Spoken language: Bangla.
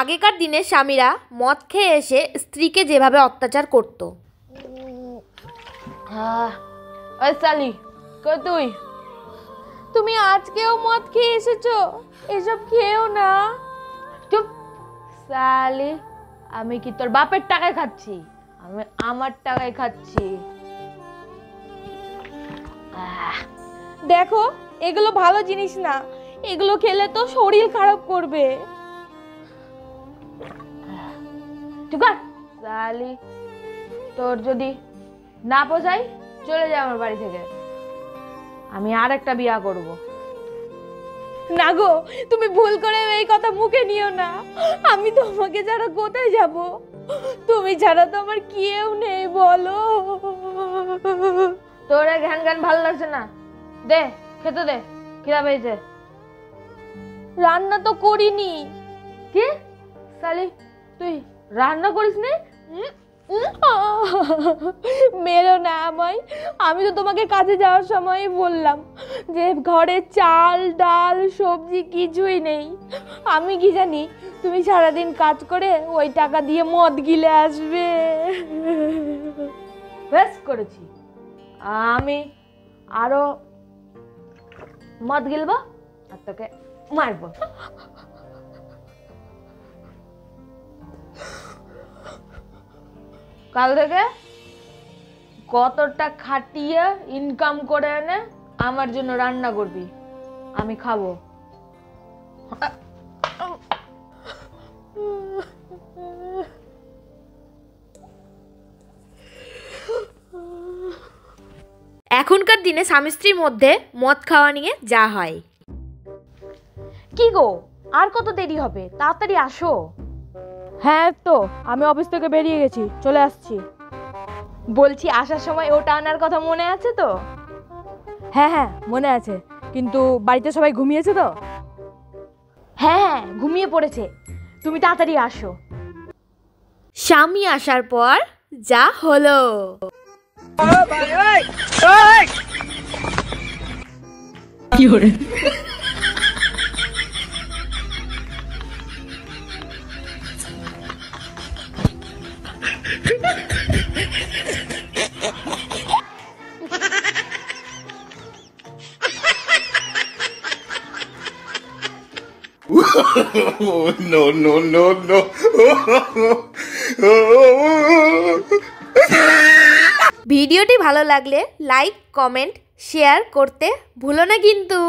আগেকার দিনে স্বামীরা মদ খেয়ে এসে স্ত্রীকে যেভাবে অত্যাচার করত। ওই সালি কই তুই? তুমি আজকেও মদ খেয়ে এসেছো? এসব খেয়েও না। চুপ সালি, আমি কি তোর বাপের টাকায় খাচ্ছি? আমি আমার টাকায় খাচ্ছি। দেখো, এগুলো ভালো জিনিস না, এগুলো খেলে তো শরীর খারাপ করবে। ঠিক আছে সালি, তোর যদি না পোষাই চলে যা আমার বাড়ি থেকে, আমি আর একটা বিয়া করব। না গো, তুমি ভুল করে এই কথা মুখে নিও না। আমি তোমাকে ছাড়া কোথায় যাব? তুমি ছাড়া তো আমার কেউ নেই, বলো। তোর ঘ্যান ঘ্যান ভালো লাগছে না, দে খেতে দে, খিদা পেয়েছে। রান্না তো করিনি। কি সালি, তুই রান্না করিস নি? মেরো না আমায়, আমি তো তোমাকে কাজে যাওয়ার সময় বললাম যে ঘরে চাল ডাল সবজি কিছুই নেই। আমি কি জানি তুমি সারাদিন কাজ করে ওই টাকা দিয়ে মদ গিলে আসবে। বেশ করেছি, আমি আরো মদ গিলবো আর তোকে মারবো। কাল থেকে কতটা খাটিয়ে ইনকাম করে এনে আমার জন্য রান্না করবি, আমি খাবো। এখনকার দিনে স্বামী স্ত্রীর মধ্যে মদ খাওয়া নিয়ে যা হয়। কি গো, আর কত দেরি হবে? তাড়াতাড়ি আসো। হ্যাঁ তো, আমি অফিস থেকে বেরিয়ে গেছি, চলে আসছি। বলছি আসার সময় ওটা আনার কথা মনে আছে তো? হ্যাঁ হ্যাঁ মনে আছে, কিন্তু বাড়িতে সবাই ঘুমিয়েছে তো? হ্যাঁ হ্যাঁ ঘুমিয়ে পড়েছে, তুমি তাড়াতাড়ি আসো। স্বামী আসার পর যা হলো। কি হলো? No, no, no, no. ভিডিওটি ভালো লাগলে লাইক কমেন্ট শেয়ার করতে ভুলো না কিন্তু।